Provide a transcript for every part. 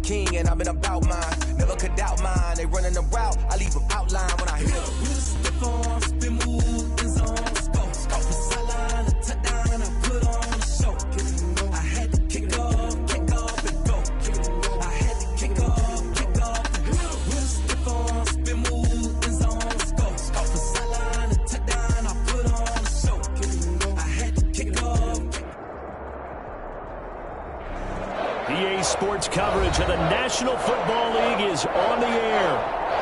king and I've been about mine. Never could doubt mine. They running the route, I leave them outline when I hit them. Stiff on, spin move, in zone, scope. From sideline to touchdown, I put on a show. I had to kick off and go. I had to kick off and go. Stiff on, spin move, in zone, scope. From sideline to touchdown, I put on a show. I had to kick off. EA Sports coverage of the National Football League is on the air.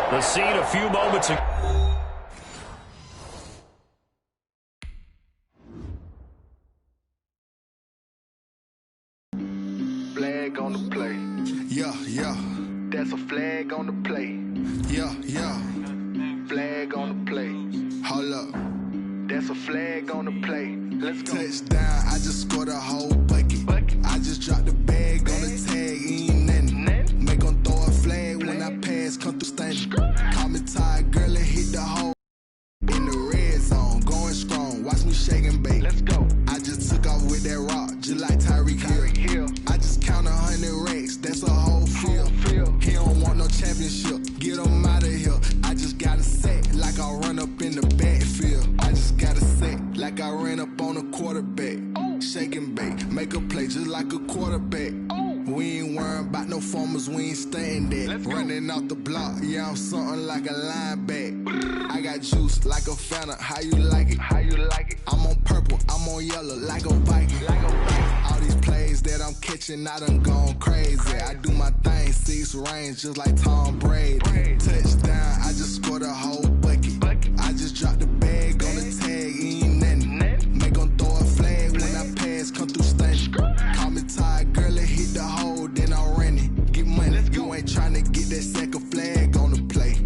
The scene a few moments ago. Flag on the play. Yeah, yeah. That's a flag on the play. Yeah, yeah. Flag on the play. Hold up. That's a flag on the play. Let's go. Touchdown, I just scored a whole bucket. I just dropped the bag on the tag, ain't nothing. Make 'em throw a flag when I pass, come through standing. Call me tired, girl, and hit the hole. In the red zone, going strong, watch me shake and bake. Let's go. I just took off with that rock, just like Tyreek Hill. I just count 100 racks, that's a whole field. He don't want no championship, get him out of here. I just got a set, like I run up in the backfield. I just got a set, like I ran up on a quarterback. Shake and bake, make a play just like a quarterback. We ain't worrying about no formers, we ain't staying there. Running off the block, yeah, I'm something like a linebacker. I got juice like a Fanta, how you like it? How you like it? I'm on purple, I'm on yellow, like a Viking. All these plays that I'm catching, I done gone crazy. I do my thing, 6 range, just like Tom Brady. Touchdown, I just scored a whole bucket. I just dropped the bag on the tag, ain't nothing. Make 'em throw a flag when I pass, come through standing. Call me tired, girl, and hit the hole, then I ran it. Get money, you ain't tryna get that second flag on the play.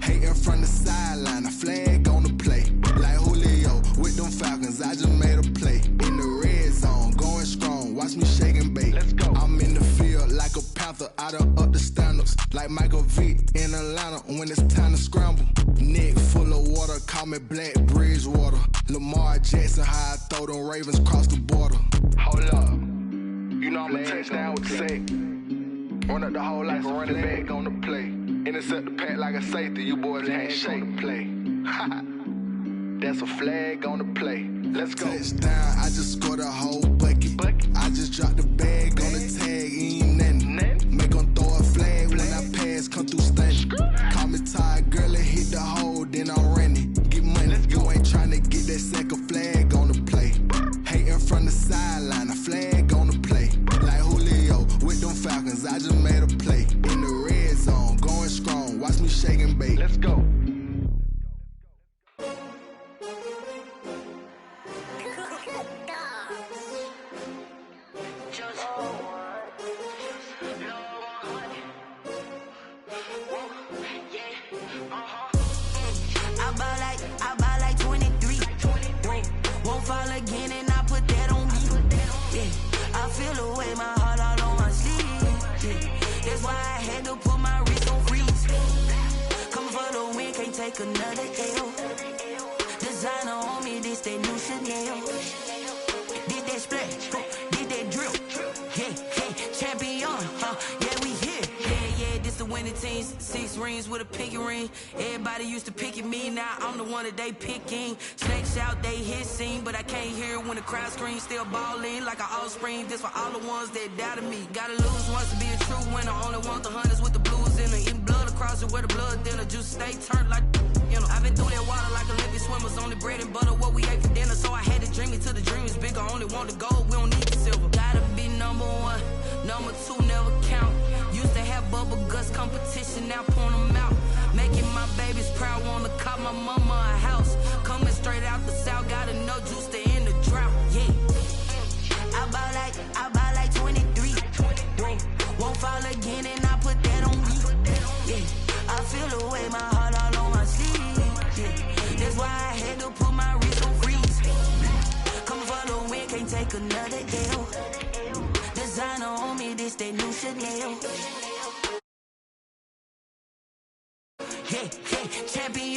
Hating from the sideline, a flag on the play. Like Julio with them Falcons, I just made a play. In the red zone, going strong, watch me shake and bake. Let's go. I'm in the field like a Panther, I done up the standards. Like Michael Vick in Atlanta when it's time to scramble. Neck full of water, call me Black Bridgewater. Lamar Jackson, how I throw them Ravens cross the border. Hold up. You know I'm a touchdown with the sack. Run up the whole like a running back on the play. Intercept the pack like a safety, you boys can't shake the play. That's a flag on the play. Let's go. Touchdown, I just scored a whole bucket. I just dropped the bag on the tag, ain't nothing. Make 'em throw a flag when I pass, come through standing. Call me tired, girl, and hit the hole, then I ran it. Get money, you ain't tryna get that second flag on the play. Hating from the sideline, a flag on the play. Like Julio with them Falcons, I just made a play. In the red zone, going strong, watch me shake and bake. Let's go. I buy like 23. Won't fall again and I put that on me. Yeah, I feel the way, my heart all on my sleeve. Yeah, that's why I had to put my wrist on freeze. Come for the win, can't take another L. Designer on me, this that new Chanel. Did that splash, did that drill. Yeah, champion, yeah, we here. Yeah, this the winning teams. 6 rings with a pinky ring. Everybody used to pick at me, now I'm the one that they picking. Snakes shout, they hissing, but I can't hear when the crowd screams. Still balling like an offspring. This for all the ones that doubted me. Gotta lose once to be a true winner. Only want the hunters with the blues in it. Eating blood across it where the blood thinner. Juice stay turned like, you know. I've been through that water like Olympic swimmers. Only bread and butter, what we ate for dinner. So I had to dream it till the dream is bigger. Only want the gold, we don't need the silver. Gotta be number 1, number 2 never count. Used to have bubble guts competition, now point them out. Making my babies proud, wanna cop my mama a house. Coming straight out the south, gotta know juice to end the drought. Yeah, I buy like 23. Won't fall again and I put that on me. Yeah, I feel the way, my heart all on my sleeve. Yeah, that's why I had to put my wrist on freeze. Coming for the win, can't take another L. Designer on me, this that new Chanel. Yeah, champion,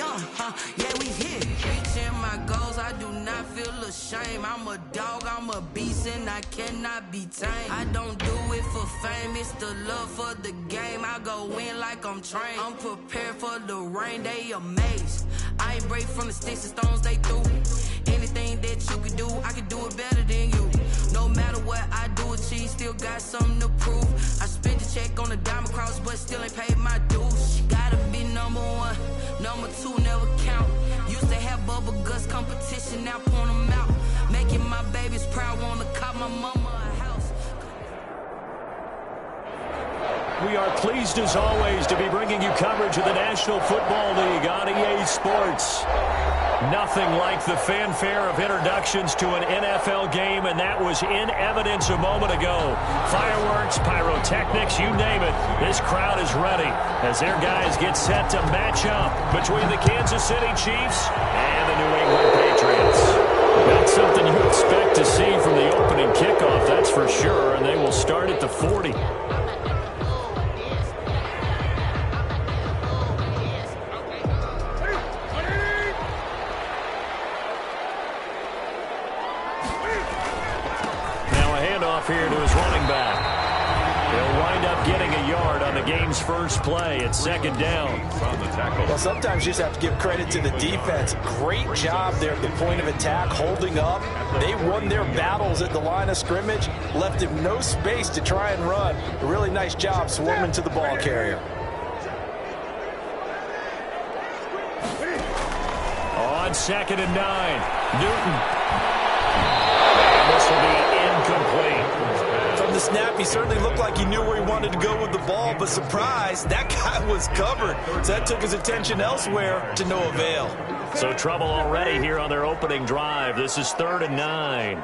yeah, we here. Reaching my goals, I do not feel ashamed. I'm a dog, I'm a beast, and I cannot be tamed. I don't do it for fame, it's the love for the game. I go in like I'm trained. I'm prepared for the rain, they amazed. I ain't break from the sticks and stones they threw. Anything that you could do, I could do it better than you. No matter what I do, achieve, still got something to prove. I spent the check on the diamond cross, but still ain't paid my dues. Gotta be number one, number two never count. Used to have bubble guts competition, now point them out. Making my babies proud, wanna cop my mama a house. We are pleased as always to be bringing you coverage of the National Football League on EA Sports. Nothing like the fanfare of introductions to an NFL game, and that was in evidence a moment ago. Fireworks, pyrotechnics, you name it. This crowd is ready as their guys get set to match up between the Kansas City Chiefs and the New England Patriots. Not something you expect to see from the opening kickoff, that's for sure, and they will start at the 40. Here to his running back. He'll wind up getting a yard on the game's first play. It's second down. Well, sometimes you just have to give credit to the defense. Great job there at the point of attack, holding up. They won their battles at the line of scrimmage, left him no space to try and run. A really nice job swarming to the ball carrier. On 2nd and 9, Newton. And this will be incomplete. From the snap, he certainly looked like he knew where he wanted to go with the ball, but surprise, that guy was covered. So that took his attention elsewhere to no avail. So trouble already here on their opening drive. This is 3rd and 9.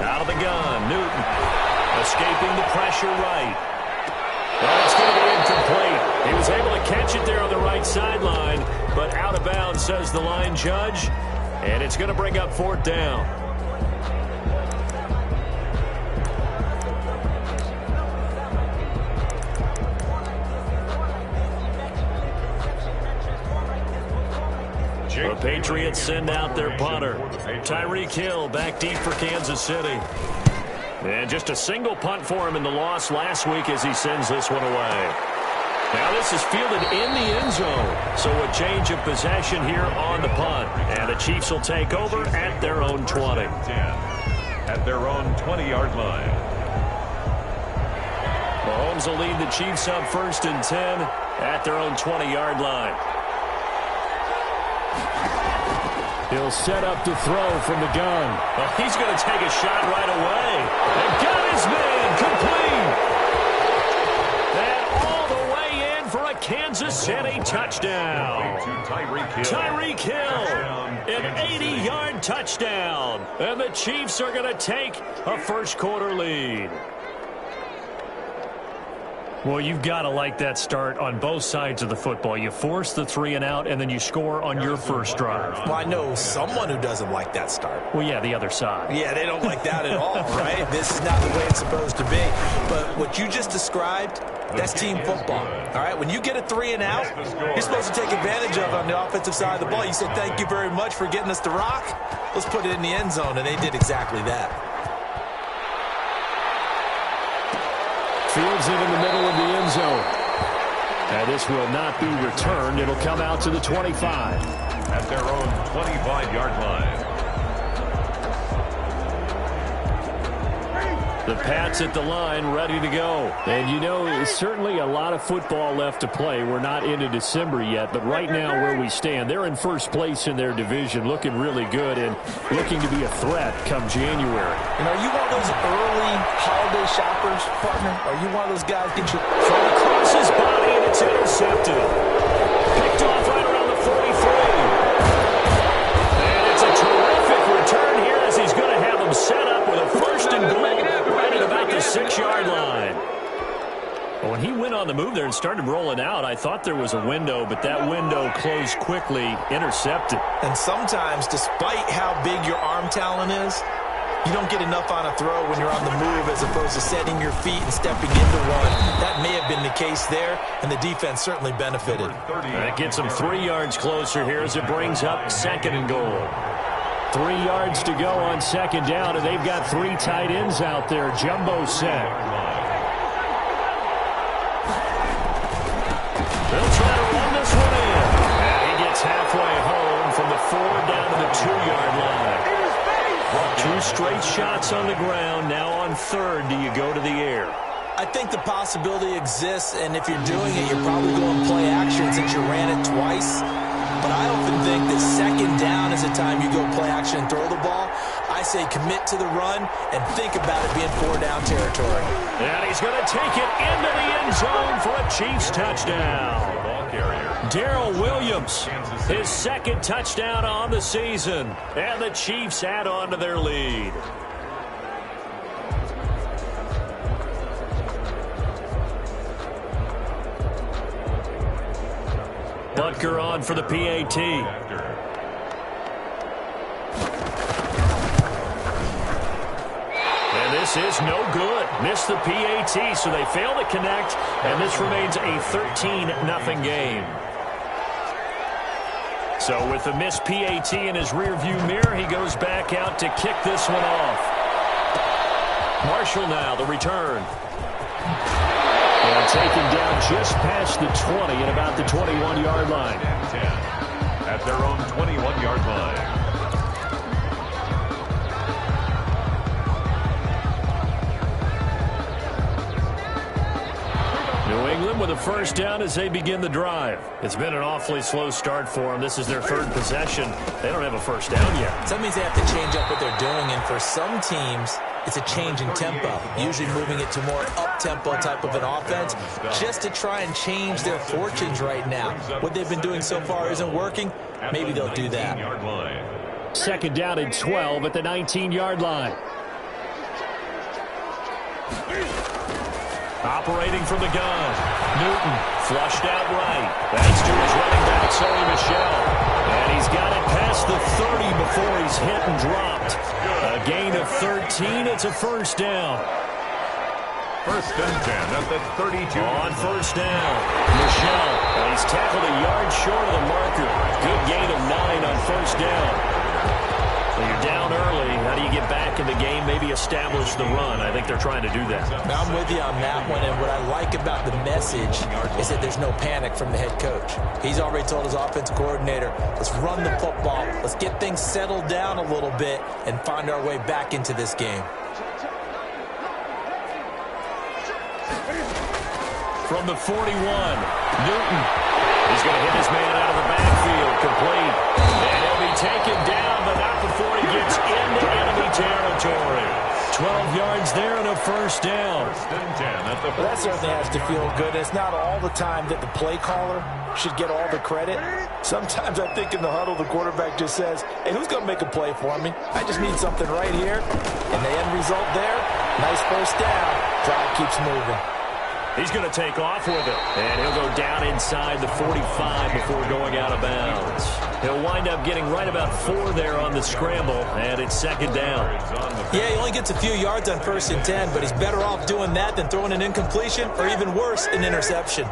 Out of the gun, Newton escaping the pressure right. Well, it's going to be incomplete. He was able to catch it there on the right sideline, but out of bounds, says the line judge. And it's going to bring up 4th down. The Patriots send out their punter. Tyreek Hill back deep for Kansas City. And just a single punt for him in the loss last week as he sends this one away. Now this is fielded in the end zone. So a change of possession here on the punt. And the Chiefs will take over at their own 20. At their own 20-yard line. Mahomes will lead the Chiefs up 1st and 10 at their own 20-yard line. He'll set up to throw from the gun. Well, he's going to take a shot right away. And got his man complete. And all the way in for a Kansas City touchdown. Tyreek Hill, an 80-yard touchdown. And the Chiefs are going to take a first-quarter lead. Well, you've got to like that start on both sides of the football. You force the 3 and out, and then you score on your first drive. Well, I know someone who doesn't like that start. Well, yeah, the other side. Yeah, they don't like that at all, right? This is not the way it's supposed to be. But what you just described, that's team football, all right? When you get a 3 and out, you're supposed to take advantage of it on the offensive side of the ball. You said, thank you very much for getting us the rock. Let's put it in the end zone, and they did exactly that. Fields it in the middle of the end zone. And this will not be returned. It'll come out to the 25. At their own 25-yard line. The Pats at the line, ready to go. And, you know, there's certainly a lot of football left to play. We're not into December yet, but right now where we stand, they're in first place in their division, looking really good and looking to be a threat come January. And are you one of those early holiday shoppers, partner? Are you one of those guys that you throw across his body and it's intercepted? Picked off right around the 43. And it's a terrific return here as he's going to have them set up with a 1st and goal. At about the 6-yard line. Well, when he went on the move there and started rolling out, I thought there was a window, but that window closed quickly, intercepted. And sometimes, despite how big your arm talent is, you don't get enough on a throw when you're on the move as opposed to setting your feet and stepping into one. That may have been the case there, and the defense certainly benefited. That gets them 3 yards closer here as it brings up 2nd and goal. 3 yards to go on 2nd down, and they've got 3 tight ends out there. Jumbo set. They'll try to run this one in. And he gets halfway home from the 4 down to the 2-yard line. 2 straight shots on the ground. Now on 3rd, do you go to the air? I think the possibility exists, and if you're doing it, you're probably going play action since you ran it twice. But I often think that 2nd down is the time you go play action and throw the ball. I say commit to the run and think about it being 4-down territory. And he's going to take it into the end zone for a Chiefs touchdown. Darrell Williams, his 2nd touchdown on the season. And the Chiefs add on to their lead. Butker on for the PAT. And this is no good. Missed the PAT, so they fail to connect, and this remains a 13-0 game. So with the missed PAT in his rearview mirror, he goes back out to kick this one off. Marshall now, the return. And taken down just past the 20 at about the 21-yard line. 10 at their own 21-yard line. New England with a 1st down as they begin the drive. It's been an awfully slow start for them. This is their 3rd possession. They don't have a 1st down yet. So that means they have to change up what they're doing, and for some teams, it's a change in tempo, usually moving it to more up-tempo type of an offense just to try and change their fortunes right now. What they've been doing so far isn't working. Maybe they'll do that. 2nd down and 12 at the 19-yard line. Operating from the gun. Newton flushed out right. Thanks to his running back, Sony Michel. And he's got it past the 30 before he's hit and dropped. A gain of 13. It's a 1st down. 1st and 10 at the 32. On 1st down, Michel. And he's tackled a yard short of the marker. Good gain of 9 on 1st down. Well, you're down early. How do you get back in the game? Maybe establish the run. I think they're trying to do that. Now, I'm with you on that one, and what I like about the message is that there's no panic from the head coach. He's already told his offensive coordinator, let's run the football, let's get things settled down a little bit and find our way back into this game. From the 41, Newton. He's going to hit his man out of the backfield, complete. And he'll be taken down, but not before he gets into enemy territory. 12 yards there and a 1st down. 1st and 10 at the 40. Well, that certainly has to feel good. It's not all the time that the play caller should get all the credit. Sometimes I think in the huddle, the quarterback just says, hey, who's going to make a play for me? I just need something right here. And the end result there, nice 1st down. Drive keeps moving. He's going to take off with it. And he'll go down inside the 45 before going out of bounds. He'll wind up getting right about 4 there on the scramble, and it's 2nd down. Yeah, he only gets a few yards on 1st and 10, but he's better off doing that than throwing an incompletion or even worse, an interception.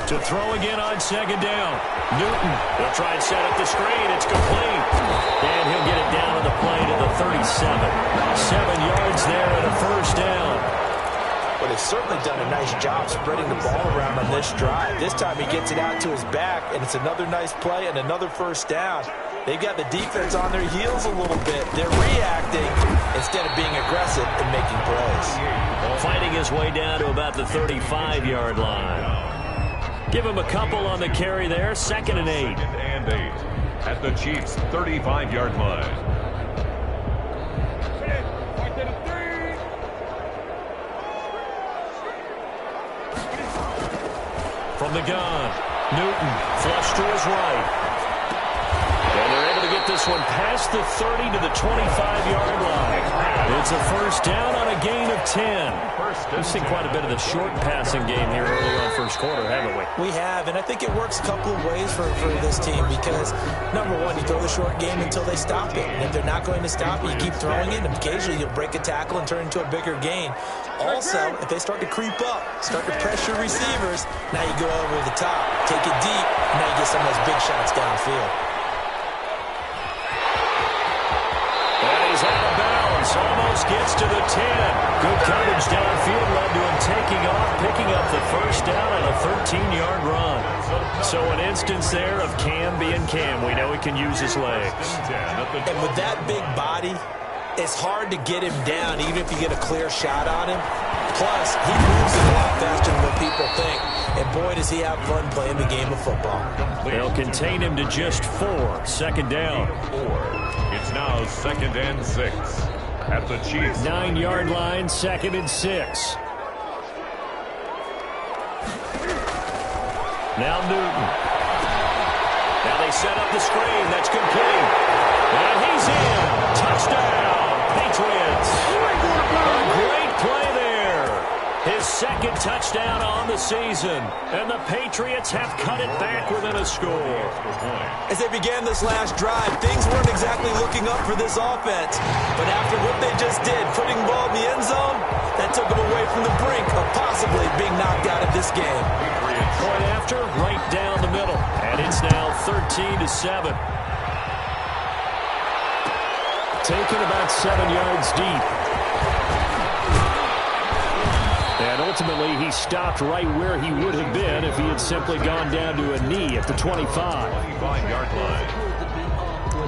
To throw again on 2nd down. Newton will try and set up the screen. It's complete. And he'll get it down to the play to the 37. 7 yards there and a 1st down. But they've certainly done a nice job spreading the ball around on this drive. This time he gets it out to his back, and it's another nice play and another 1st down. They've got the defense on their heels a little bit. They're reacting instead of being aggressive and making plays. Fighting his way down to about the 35-yard line. Give him a couple on the carry there. 2nd and 8. 2nd and 8 at the Chiefs' 35-yard line. From the gun, Newton flush to his right. And they're able to get this one past the 30 to the 25-yard line. It's a 1st down on a gain of 10. We've seen quite a bit of the short passing game here early on 1st quarter, haven't we? We have, and I think it works a couple of ways for this team because, number one, you throw the short game until they stop it. And if they're not going to stop it, you keep throwing it, and occasionally you'll break a tackle and turn into a bigger gain. Also, if they start to creep up, start to pressure receivers, now you go over the top, take it deep, and now you get some of those big shots downfield. And he's out of bounds, almost gets to the 10. Good coverage downfield led to him 13-yard run. So an instance there of Cam being Cam. We know he can use his legs. And with that big body, it's hard to get him down, even if you get a clear shot on him. Plus, he moves it a lot faster than what people think. And boy, does he have fun playing the game of football. They'll contain him to just 4. Second down. 4. It's now 2nd and 6 at the Chiefs. 9-yard line, 2nd and 6. Now Newton. Now they set up the screen. That's complete. And he's in. Touchdown, Patriots. A great play there. His 2nd touchdown on the season. And the Patriots have cut it back within a score. As they began this last drive, things weren't exactly looking up for this offense. But after what they just did, putting the ball in the end zone, that took them away from the brink of possibly being knocked out of this game. Point after, right down the middle. And it's now 13-7. Taken about 7 yards deep. And ultimately, he stopped right where he would have been if he had simply gone down to a knee at the 25. 25-yard line.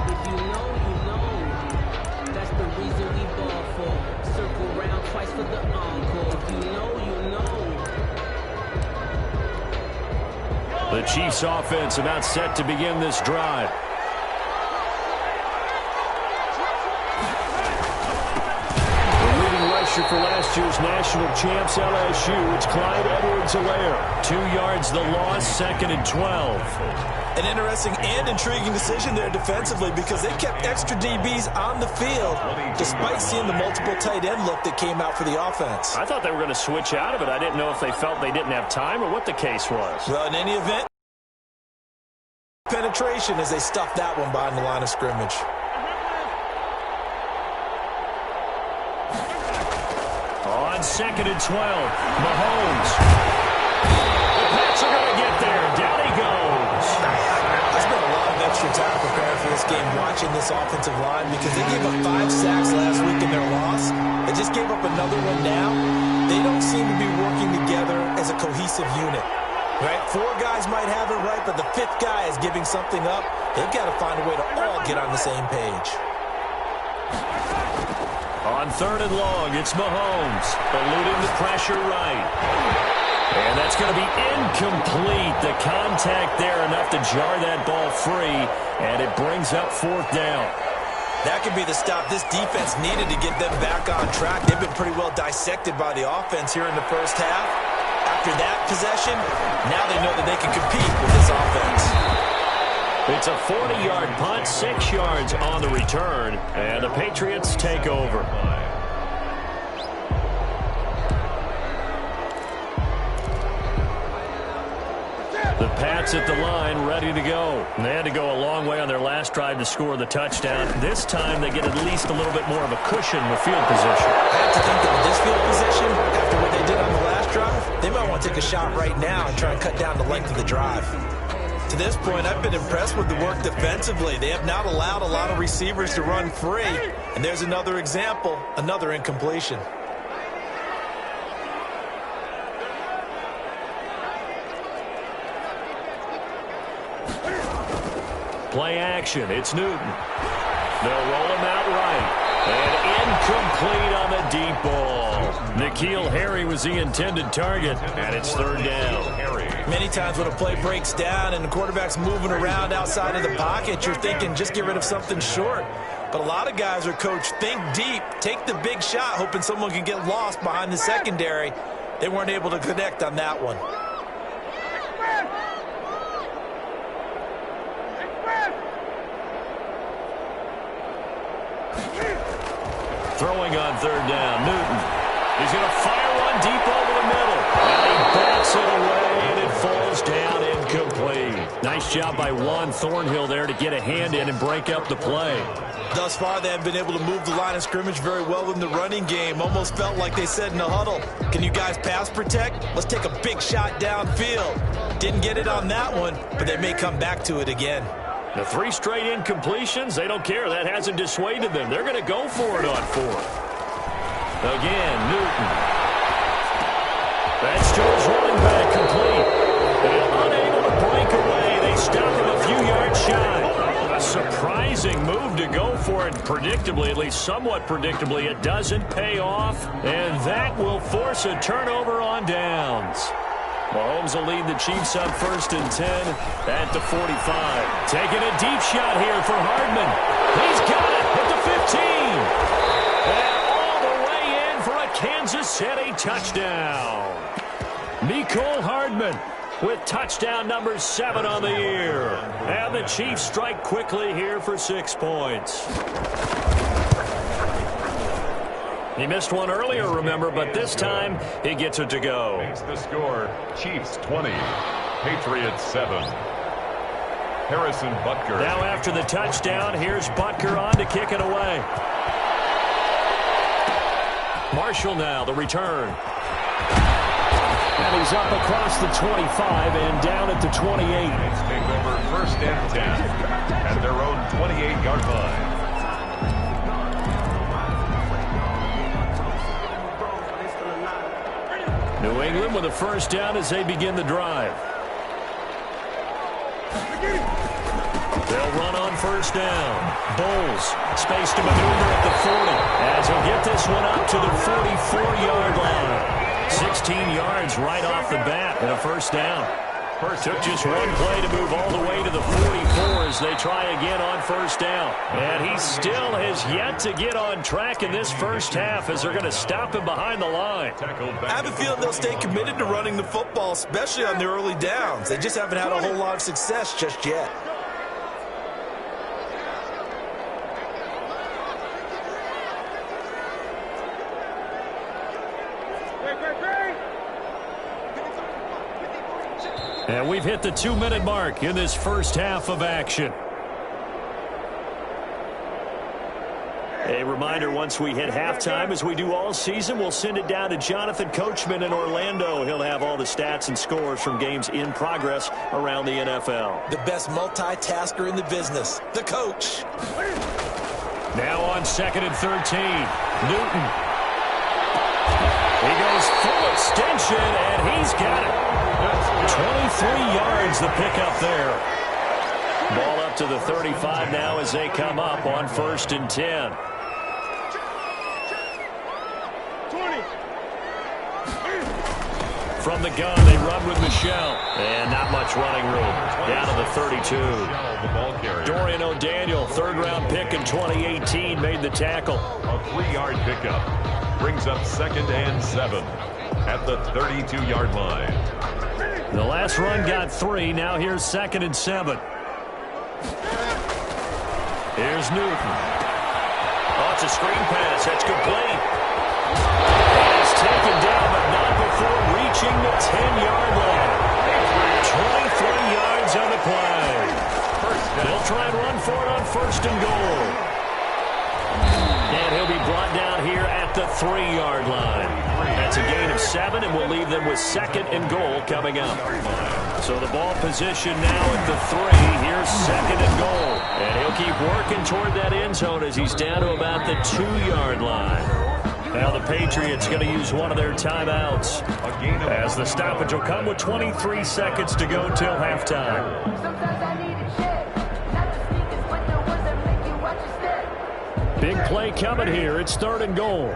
If you know, that's the reason we ball for. Circle round twice for the encore. If you know, you know. The Chiefs offense about set to begin this drive. For last year's national champs, LSU, it's Clyde Edwards-Helaire. 2 yards the loss, 2nd and 12. An interesting and intriguing decision there defensively because they kept extra DBs on the field despite seeing the multiple tight end look that came out for the offense. I thought they were going to switch out of it. I didn't know if they felt they didn't have time or what the case was. Well, in any event, penetration as they stuffed that one behind the line of scrimmage. On 2nd and 12, Mahomes. The Pats are going to get there. Down he goes. I spent a lot of extra time preparing for this game watching this offensive line because they gave up 5 sacks last week in their loss. They just gave up another one now. They don't seem to be working together as a cohesive unit. Right? 4 guys might have it right, but the 5th guy is giving something up. They've got to find a way to all get on the same page. On 3rd and long, it's Mahomes, eluding the pressure right. And that's going to be incomplete. The contact there enough to jar that ball free, and it brings up 4th down. That could be the stop this defense needed to get them back on track. They've been pretty well dissected by the offense here in the first half. After that possession, now they know that they can compete with this offense. It's a 40-yard punt, 6 yards on the return, and the Patriots take over. The Pats at the line, ready to go. They had to go a long way on their last drive to score the touchdown. This time they get at least a little bit more of a cushion with field position. I have to think that with this field position, after what they did on the last drive, they might want to take a shot right now and try and cut down the length of the drive. To this point, I've been impressed with the work defensively. They have not allowed a lot of receivers to run free. And there's another example, another incompletion. Play action, it's Newton. They'll roll him out right. And incomplete on the deep ball. N'Keal Harry was the intended target, and it's 3rd down. Many times when a play breaks down and the quarterback's moving around outside of the pocket, you're thinking just get rid of something short. But a lot of guys are coached, think deep, take the big shot, hoping someone can get lost behind the secondary. They weren't able to connect on that one. Throwing on 3rd down, Newton. He's going to fire one deep over the middle. And he backs it away, and it falls down incomplete. Nice job by Juan Thornhill there to get a hand in and break up the play. Thus far, they have been able to move the line of scrimmage very well in the running game. Almost felt like they said in the huddle, can you guys pass protect? Let's take a big shot downfield. Didn't get it on that one, but they may come back to it again. The 3 straight incompletions, they don't care. That hasn't dissuaded them. They're going to go for it on 4th. Again, Newton. That's to his running back, complete. stop him a few yards shy. A surprising move to go for it predictably, at least somewhat predictably. It doesn't pay off, and that will force a turnover on downs. Mahomes will lead the Chiefs on 1st and 10 at the 45. Taking a deep shot here for Hardman. He's got it at the 15. And all the way in for a Kansas City touchdown. Mecole Hardman with touchdown number 7 on the year. And the Chiefs strike quickly here for 6 points. He missed one earlier, remember, but this time he gets it to go. Makes the score, Chiefs 20, Patriots 7. Harrison Butker. Now after the touchdown, here's Butker on to kick it away. Marshall now, the return. And he's up across the 25 and down at the 28. Let's take over 1st and 10 at their own 28-yard line. New England with a 1st down as they begin the drive. They'll run on 1st down. Bowles, space to maneuver at the 40 as he'll get this one up to the 44-yard line. 16 yards right off the bat and a 1st down. Took just one play to move all the way to the 44 as they try again on 1st down. And he still has yet to get on track in this 1st half as they're going to stop him behind the line. I have a feeling they'll stay committed to running the football, especially on the early downs. They just haven't had a whole lot of success just yet. And we've hit the 2-minute mark in this 1st half of action. A reminder, once we hit halftime, as we do all season, we'll send it down to Jonathan Coachman in Orlando. He'll have all the stats and scores from games in progress around the NFL. The best multitasker in the business, the coach. Now on 2nd and 13, Newton. He goes full extension, and he's got it. 23 yards the pickup there. Ball up to the 35 now as they come up on 1st and 10. From the gun, they run with Michelle. And not much running room. Down to the 32. Dorian O'Daniel, 3rd-round pick in 2018, made the tackle. A 3-yard pickup brings up 2nd and 7 at the 32-yard line. The last run got 3. Now here's 2nd and 7. Here's Newton. Oh, it's a screen pass. That's complete. And it's taken down, but not before reaching the 10-yard line. 23 yards on the play. They'll try and run for it on 1st and goal. And he'll be brought down here at the 3-yard line. That's a gain of 7, and we'll leave them with 2nd and goal coming up. So the ball position now at the 3. Here's 2nd and goal. And he'll keep working toward that end zone as he's down to about the 2-yard line. Now the Patriots going to use one of their timeouts as the stoppage will come with 23 seconds to go till halftime. Big play coming here. It's 3rd and goal.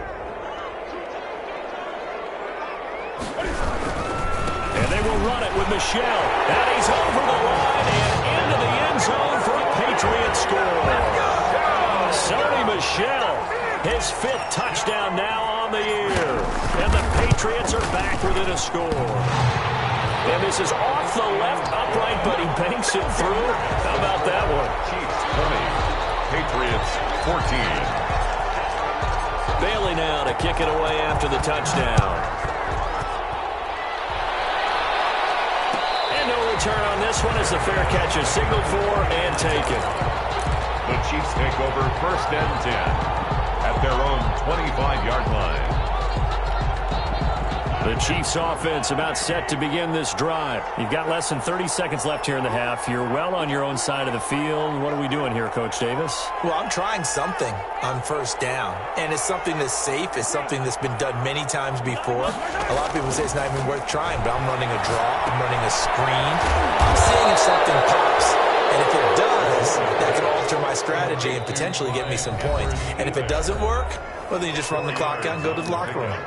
And they will run it with Michelle. And he's over the line and into the end zone for a Patriots score. Sony Michel, his 5th touchdown now on the year. And the Patriots are back within a score. And this is off the left upright, but he banks it through. How about that one? Chiefs 20, Patriots 14. Bailey now to kick it away after the touchdown. And no return on this one as the fair catch is signaled for and taken. The Chiefs take over 1st and 10 at their own 25-yard line. The Chiefs offense about set to begin this drive. You've got less than 30 seconds left here in the half. You're well on your own side of the field. What are we doing here, Coach Davis? Well, I'm trying something on first down, and it's something that's safe. It's something that's been done many times before. A lot of people say it's not even worth trying, but I'm running a draw. I'm running a screen. I'm seeing if something pops. And if it does, that could alter my strategy and potentially get me some points. And if it doesn't work, well, then you just run the clock out and go to the locker room.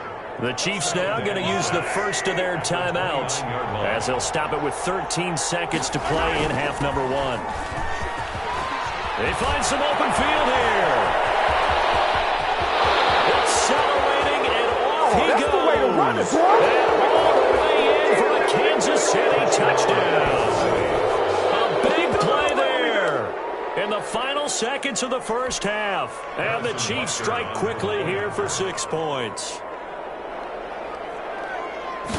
The Chiefs now going to use the first of their timeouts as they'll stop it with 13 seconds to play in half number 1. They find some open field here. Accelerating, and off he goes. The way to run it, and all the way in for a Kansas City touchdown. A big play there in the final seconds of the first half. And the Chiefs strike quickly here for 6 points.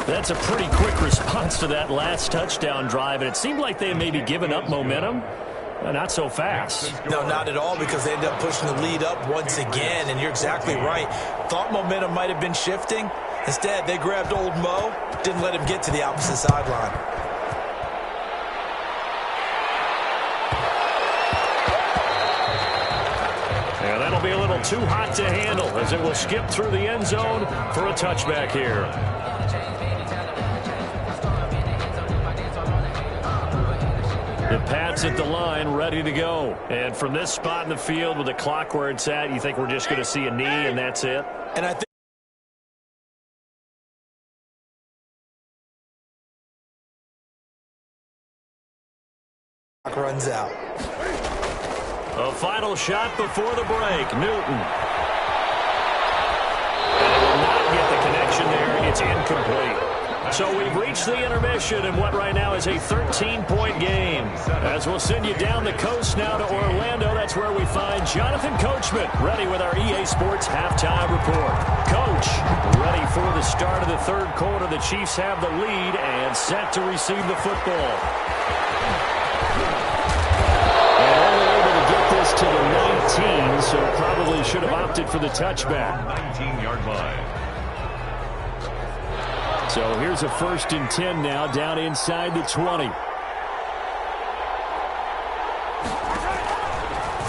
That's a pretty quick response to that last touchdown drive, and it seemed like they may be giving up momentum. Not so fast. No, not at all, because they ended up pushing the lead up once again, and you're exactly right. Thought momentum might have been shifting. Instead, they grabbed old Mo, didn't let him get to the opposite sideline. Yeah, that'll be a little too hot to handle as it will skip through the end zone for a touchback here. The Pats at the line, ready to go. And from this spot in the field with the clock where it's at, you think we're just going to see a knee and that's it? And I think runs out. A final shot before the break. Newton. And it will not get the connection there. It's incomplete. So we've reached the intermission in what right now is a 13-point game. As we'll send you down the coast now to Orlando, that's where we find Jonathan Coachman, ready with our EA Sports halftime report. Coach, ready for the start of the third quarter. The Chiefs have the lead and set to receive the football. And only able to get this to the 19, so probably should have opted for the touchback. 19-yard line. So here's a 1st and 10 now, down inside the 20.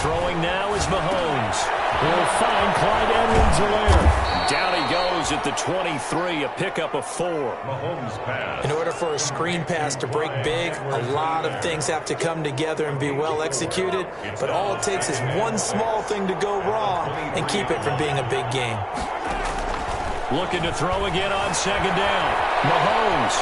Throwing now is Mahomes. He'll find Clyde Edwards-Helaire. Down he goes at the 23, a pickup of 4. Mahomes pass. In order for a screen pass to break big, a lot of things have to come together and be well executed. But all it takes is one small thing to go wrong and keep it from being a big game. Looking to throw again on second down. Mahomes.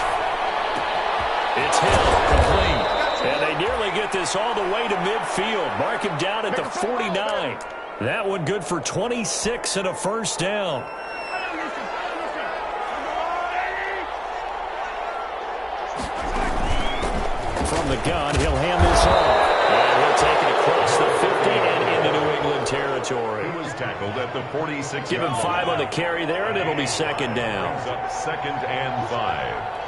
It's Hill, complete. And they nearly get this all the way to midfield. Mark him down at the 49. That one good for 26 and a first down. From the gun, he'll hand this off. And he'll take it across the 50 and into New England territory. He was tackled at the 46. Give him 5 on the carry there, and it'll be second down. Brings up 2nd and 5.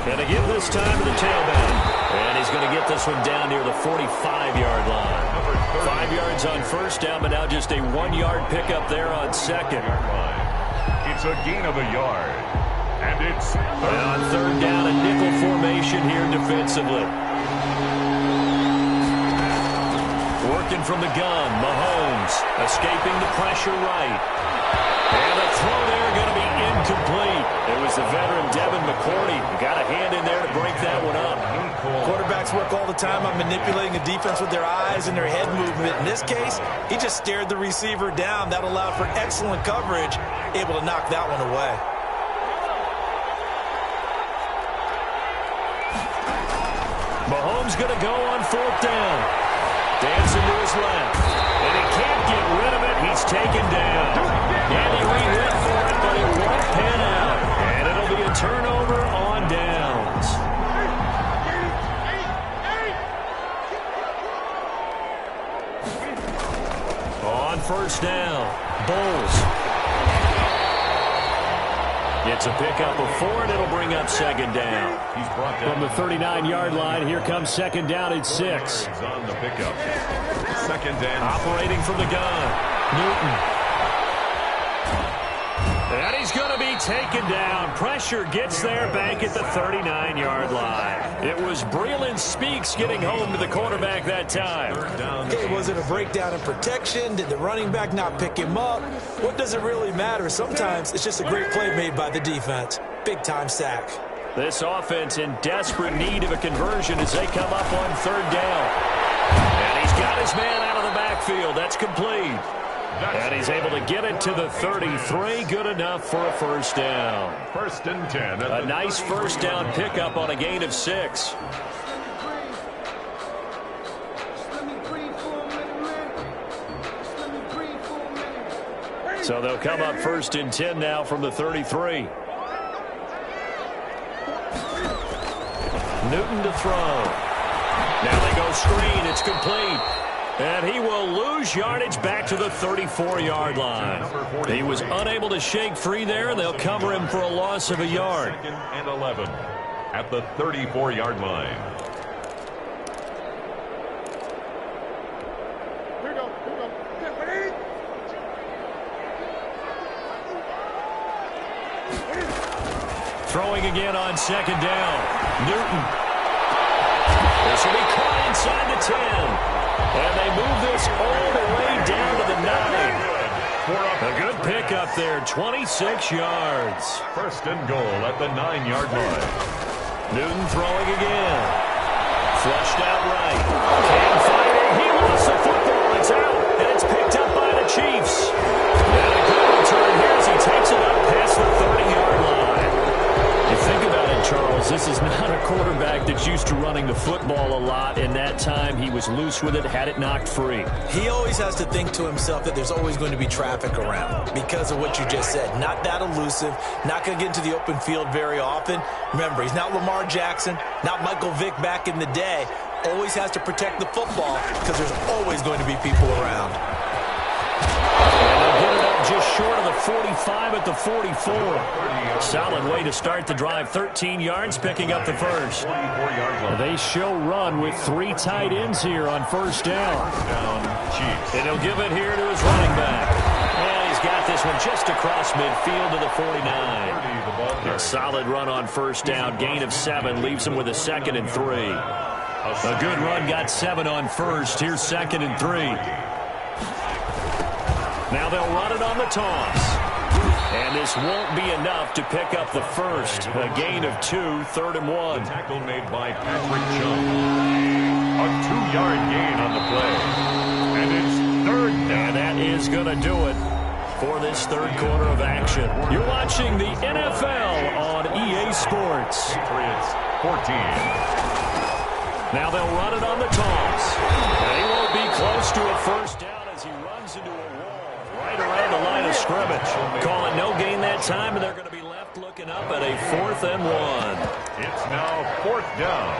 Going to give this time to the tailback. And he's going to get this one down near the 45-yard line. 5 yards on first down, but now just a 1-yard pickup there on second. It's a gain of a yard. And it's on third down, a nickel formation here defensively. Working from the gun, Mahomes escaping the pressure right. And the throw there going to be incomplete. It was the veteran Devin McCourty who got a hand in there to break that one up. Quarterbacks work all the time on manipulating the defense with their eyes and their head movement. In this case, he just stared the receiver down. That allowed for excellent coverage, able to knock that one away. Mahomes going to go on 4th down. Dancing to his left. And he can't get rid of it. He's taken down. Andy Reid went for it, but it won't pan out. And it'll be a turnover on downs. On first down, Bulls. It's a pickup of 4, and it'll bring up second down. He's brought down from the 39-yard line. Here comes second down at 6. On the pickup. second and operating from the gun. Newton. And he's going to be taken down. Pressure gets there back at the 39-yard line. It was Breeland Speaks getting home to the quarterback that time. Hey, was it a breakdown in protection? Did the running back not pick him up? What does it really matter? Sometimes it's just a great play made by the defense. Big-time sack. This offense in desperate need of a conversion as they come up on third down. And he's got his man out of the backfield. That's complete. And he's able to get it to the 33. Good enough for a first down. First and 10. A nice first down pickup on a gain of 6. So they'll come up first and 10 now from the 33. Newton to throw. Now they go screen. It's complete. And he will lose yardage back to the 34-yard line. He was unable to shake free there, and they'll cover him for a loss of a yard. Second and 11 at the 34-yard line. Throwing again on second down. Newton. This will be caught inside the 10. And they move this all the way down to the 9. A good pickup there, 26 yards. First and goal at the 9-yard line. Newton throwing again. Flushed out right. Can't find it. He lost the football. It's out. And it's picked up by the Chiefs. And a good return here as he takes it up past the 30-yard line. You think about it, Charles, this is not a quarterback that's used to running the football a lot. In that time, he was loose with it, had it knocked free. He always has to think to himself that there's always going to be traffic around because of what you just said. Not that elusive, not going to get into the open field very often. Remember, he's not Lamar Jackson, not Michael Vick back in the day. Always has to protect the football because there's always going to be people around. Just short of the 45 at the 44. Solid way to start the drive. 13 yards, picking up the first. They show run with 3 tight ends here on first down. And he'll give it here to his running back. And he's got this one just across midfield to the 49. A solid run on first down. Gain of 7 leaves him with a second and 3. A good run got 7 on first. Here's second and 3. Now they'll run it on the toss. And this won't be enough to pick up the first. A gain of 2, 3rd and 1. The tackle made by Patrick Chung. A 2-yard gain on the play. And it's 3rd down. And that is going to do it for this third quarter of action. You're watching the NFL on EA Sports. Patriots 14. Now they'll run it on the toss. And he won't be close to a first down as he runs into a wall right around the line of scrimmage. Call it no gain that time, and they're going to be left looking up at a 4th and 1. It's now 4th down.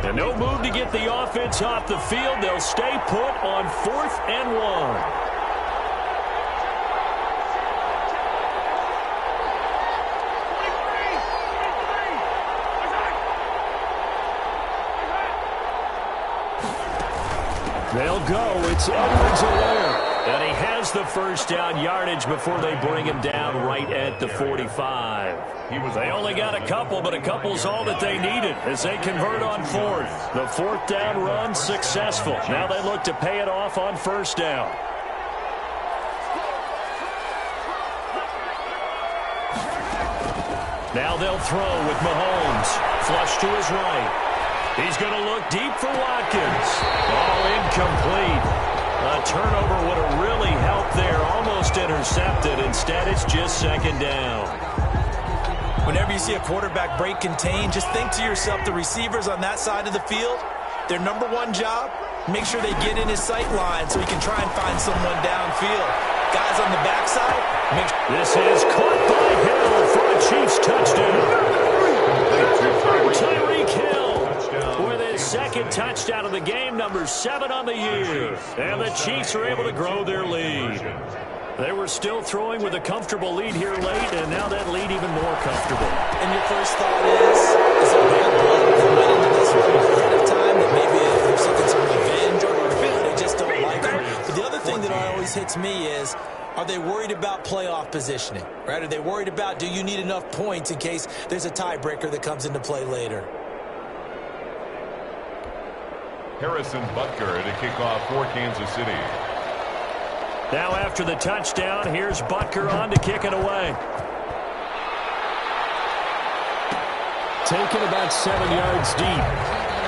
And no move to get the offense off the field. They'll stay put on 4th and 1. They'll go. It's Edwards-Helaire. And he has the first down yardage before they bring him down right at the 45. They only got a couple, but a couple's all that they needed as they convert on 4th. The 4th down run successful. Now they look to pay it off on first down. Now they'll throw with Mahomes. Flush to his right. He's going to look deep for Watkins. All incomplete. A turnover would have really helped there. Almost intercepted. Instead, it's just 2nd down. Whenever you see a quarterback break contain, just think to yourself, the receivers on that side of the field, their number one job, make sure they get in his sight line so he can try and find someone downfield. Guys on the backside, make sure. This is caught by Hill for a Chiefs touchdown. Tyreek Hill with his 2nd touchdown of the game, number 7 on the year. And the Chiefs are able to grow their lead. They were still throwing with a comfortable lead here late, and now that lead even more comfortable. And your first thought is it bad blood that went into this ahead of time, that maybe they're seeking some revenge, or they just don't like them? But the other thing that always hits me is, are they worried about playoff positioning? Right? Are they worried about, do you need enough points in case there's a tiebreaker that comes into play later? Harrison Butker to kick off for Kansas City. Now after the touchdown, here's Butker on to kick it away. Taken about 7 yards deep.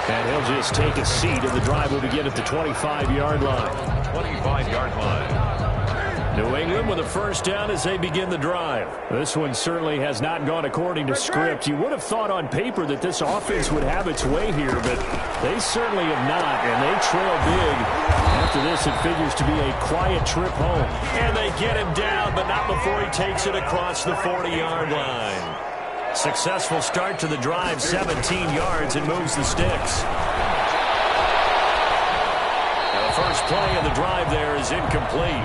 And he'll just take a seat, and the drive will begin at the 25-yard line. 25-yard line. New England with a first down as they begin the drive. This one certainly has not gone according to script. You would have thought on paper that this offense would have its way here, but they certainly have not, and they trail big. After this, it figures to be a quiet trip home. And they get him down, but not before he takes it across the 40-yard line. Successful start to the drive, 17 yards, and moves the sticks. The first play of the drive there is incomplete.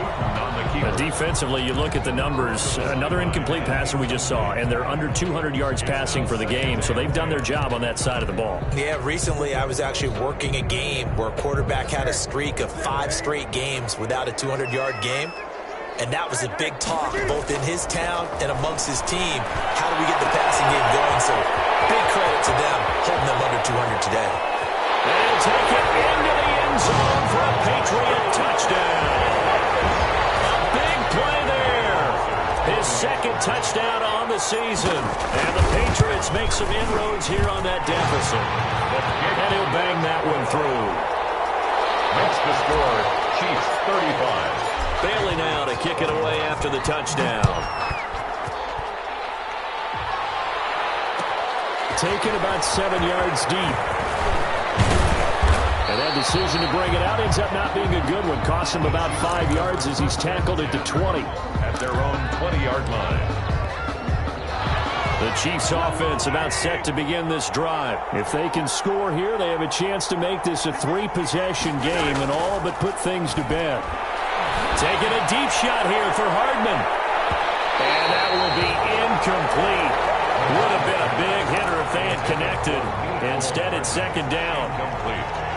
Defensively, you look at the numbers. Another incomplete passer we just saw, and they're under 200 yards passing for the game, so they've done their job on that side of the ball. Yeah, recently I was actually working a game where a quarterback had a streak of 5 straight games without a 200-yard game, and that was a big talk both in his town and amongst his team. How do we get the passing game going? So big credit to them holding them under 200 today. They'll take it into the end zone for a Patriot touchdown. Play there. His second touchdown on the season. And the Patriots make some inroads here on that deficit. And he'll bang that one through. Makes the score, Chiefs 35. Bailey now to kick it away after the touchdown. Taken about 7 yards deep. And that decision to bring it out ends up not being a good one. Costs him about 5 yards as he's tackled at the 20. At their own 20-yard line. The Chiefs offense about set to begin this drive. If they can score here, they have a chance to make this a 3-possession game and all but put things to bed. Taking a deep shot here for Hardman. And that will be incomplete. Would have been a big hitter if they had connected. Instead, it's second down.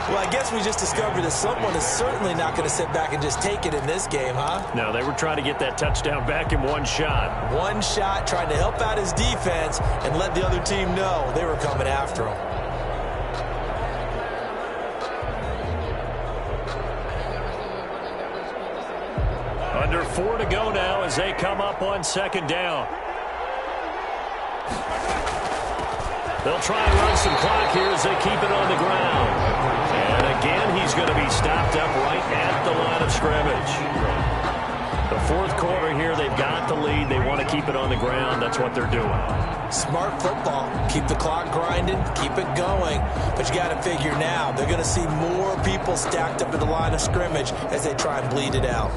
Well, I guess we just discovered that someone is certainly not going to sit back and just take it in this game, huh? No, they were trying to get that touchdown back in one shot. One shot, trying to help out his defense and let the other team know they were coming after him. Under 4 to go now as they come up on second down. They'll try and run some clock here as they keep it on the ground. And again, he's going to be stopped up right at the line of scrimmage. The fourth quarter here, they've got the lead. They want to keep it on the ground. That's what they're doing. Smart football. Keep the clock grinding. Keep it going. But you got to figure now, they're going to see more people stacked up at the line of scrimmage as they try and bleed it out.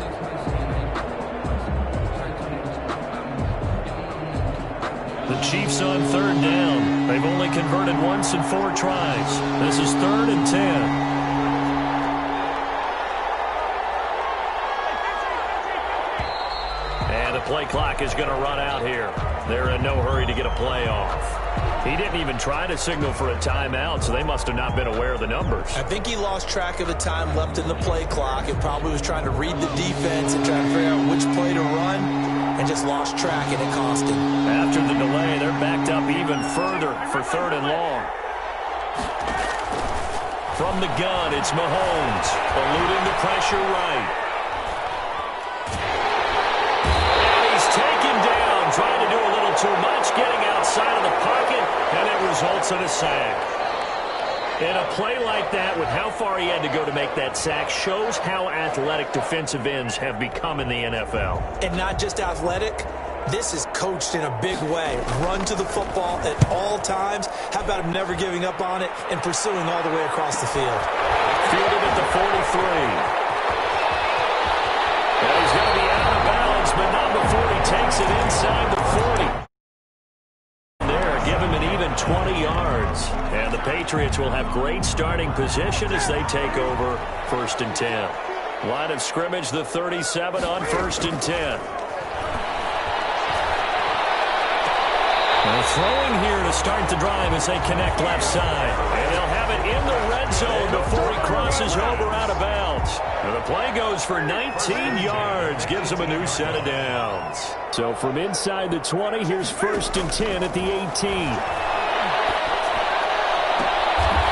The Chiefs on third down. They've only converted once in 4 tries. This is 3rd and 10. And the play clock is going to run out here. They're in no hurry to get a play off. He didn't even try to signal for a timeout, so they must have not been aware of the numbers. I think he lost track of the time left in the play clock and probably was trying to read the defense and trying to figure out which play to run. And just lost track, and it cost him. After the delay, they're backed up even further for 3rd and long. From the gun, it's Mahomes, eluding the pressure right. And he's taken down, trying to do a little too much, getting outside of the pocket, and it results in a sack. And a play like that, with how far he had to go to make that sack, shows how athletic defensive ends have become in the NFL. And not just athletic, this is coached in a big way. Run to the football at all times. How about him never giving up on it and pursuing all the way across the field? Fielded at the 43. And he's going to be out of bounds, but not before he takes it inside the 40. Give him an even 20 yards. And the Patriots will have great starting position as they take over 1st and 10. Line of scrimmage, the 37 on 1st and 10. They're throwing here to start the drive as they connect left side. And they'll have it in the red zone before he crosses over out of bounds. And the play goes for 19 yards, gives them a new set of downs. So from inside the 20, here's 1st and 10 at the 18.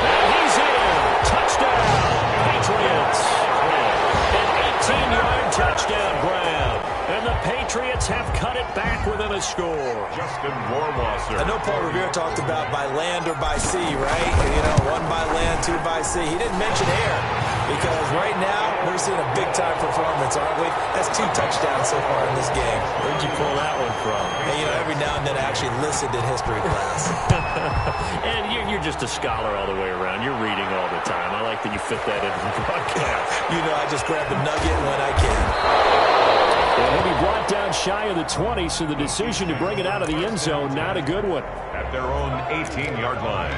And he's in. Touchdown, Patriots. An 18-yard touchdown grab. And the Patriots have cut it back within a score. Justin Rohrwasser. I know Paul Revere talked about by land or by sea, right? You know, 1 by land, 2 by sea. He didn't mention air because right now we're seeing a big-time performance, aren't we? That's 2 touchdowns so far in this game. Where'd you pull that one from? And, you know, every now and then I actually listened in history class. And you're just a scholar all the way around. You're reading all the time. I like that you fit that into the broadcast. You know, I just grab the nugget when I can. Well, he'll be brought down shy of the 20, so the decision to bring it out of the end zone, not a good one. At their own 18-yard line.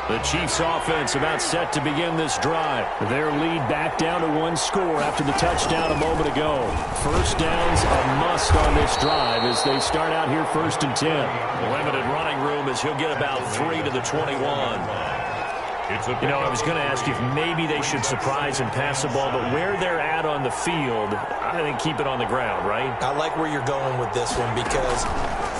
The Chiefs offense about set to begin this drive. Their lead back down to 1 score after the touchdown a moment ago. First down's a must on this drive as they start out here 1st and 10. Limited running room as he'll get about 3 to the 21. You know, I was going to ask you if maybe they should surprise and pass the ball, but where they're at on the field, I think keep it on the ground, right? I like where you're going with this one because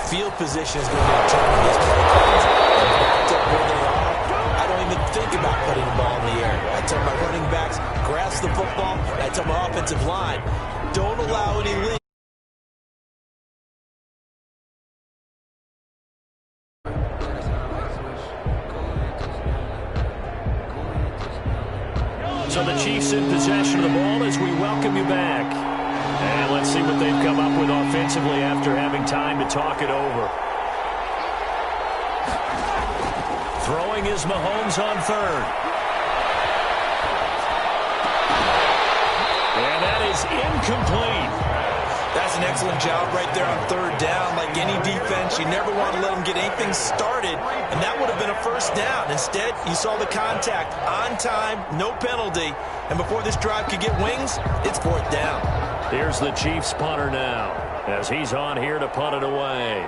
field position is going to determine these play calls. And backed up where they are, I don't even think about putting the ball in the air. I tell my running backs, grasp the football, and I tell my offensive line, don't allow any lead. So the Chiefs in possession of the ball as we welcome you back. And let's see what they've come up with offensively after having time to talk it over. Throwing is Mahomes on 3rd. And that is incomplete. That's an excellent job right there on 3rd down. Like any defense, you never want to let them get anything started, and that would have been a 1st down. Instead, you saw the contact on time, no penalty, and before this drive could get wings, it's 4th down. Here's the Chiefs punter now as he's on here to punt it away.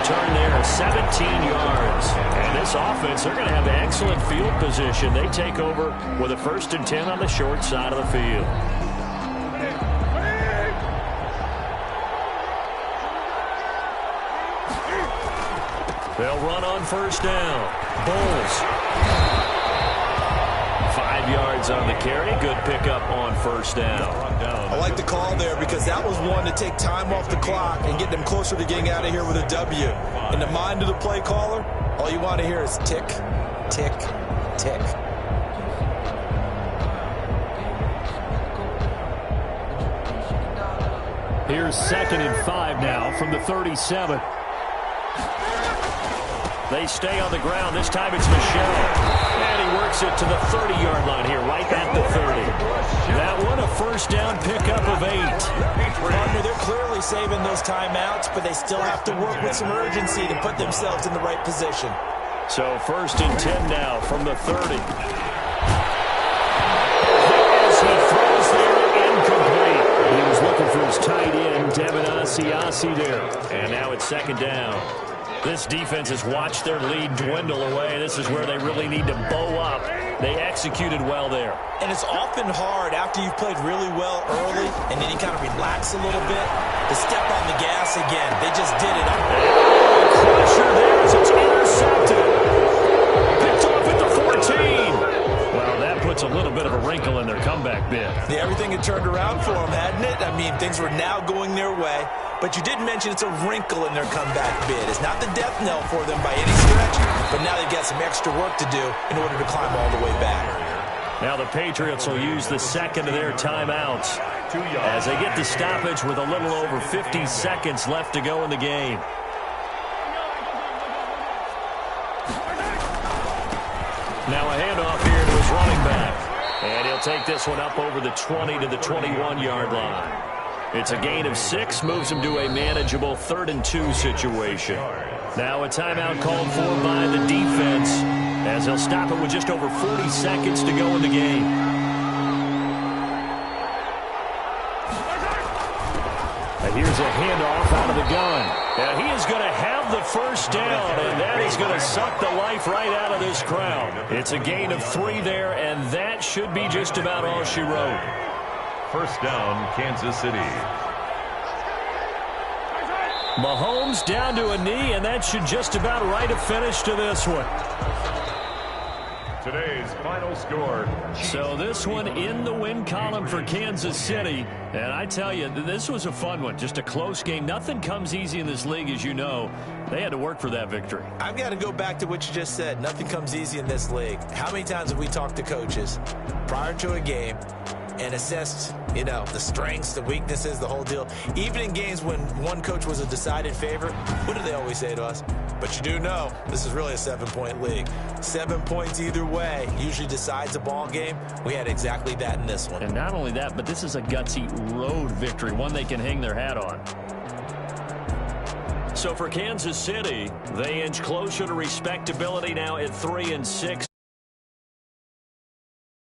Return there, 17 yards. And this offense, they're going to have excellent field position. They take over with a 1st and 10 on the short side of the field. They'll run on 1st down. Bulls. 5 yards on the carry. Good pickup on 1st down. I like the call there because that was one to take time off the clock and get them closer to getting out of here with a W. In the mind of the play caller, all you want to hear is tick, tick, tick. Here's 2nd and 5 now from the 37. They stay on the ground. This time it's Michel. And he works it to the 30-yard line here, right at the 30. That one a 1st down pickup of 8. Partner, they're clearly saving those timeouts, but they still have to work with some urgency to put themselves in the right position. So 1st and 10 now from the 30. As he throws there, incomplete. He was looking for his tight end, Devin Asiasi there. And now it's 2nd down. This defense has watched their lead dwindle away. This is where they really need to bow up. They executed well there. And it's often hard after you've played really well early and then you kind of relax a little bit to step on the gas again. They just did it. Crusher there as it's intercepted. Picked off at the 14. Well, that puts a little bit of a wrinkle in their comeback bid. Yeah, everything had turned around for them, hadn't it? I mean, things were now going their way. But you did mention it's a wrinkle in their comeback bid. It's not the death knell for them by any stretch, but now they've got some extra work to do in order to climb all the way back. Now the Patriots will use the 2nd of their timeouts as they get the stoppage with a little over 50 seconds left to go in the game. Now a handoff here to his running back. And he'll take this one up over the 20 to the 21-yard line. It's a gain of 6, moves them to a manageable 3rd and 2 situation. Now a timeout called for by the defense, as they'll stop it with just over 40 seconds to go in the game. And here's a handoff out of the gun. Now he is going to have the first down, and that is going to suck the life right out of this crowd. It's a gain of 3 there, and that should be just about all she wrote. First down, Kansas City. Mahomes down to a knee, and that should just about write a finish to this one. Today's final score. So this one in the win column for Kansas City. And I tell you, this was a fun one. Just a close game. Nothing comes easy in this league, as you know. They had to work for that victory. I've got to go back to what you just said. Nothing comes easy in this league. How many times have we talked to coaches prior to a game and assessed, you know, the strengths, the weaknesses, the whole deal? Even in games when one coach was a decided favorite, what do they always say to us? But you do know this is really a 7-point league. 7 points either way usually decides a ball game. We had exactly that in this one. And not only that, but this is a gutsy road victory, one they can hang their hat on. So for Kansas City, they inch closer to respectability now at 3-6.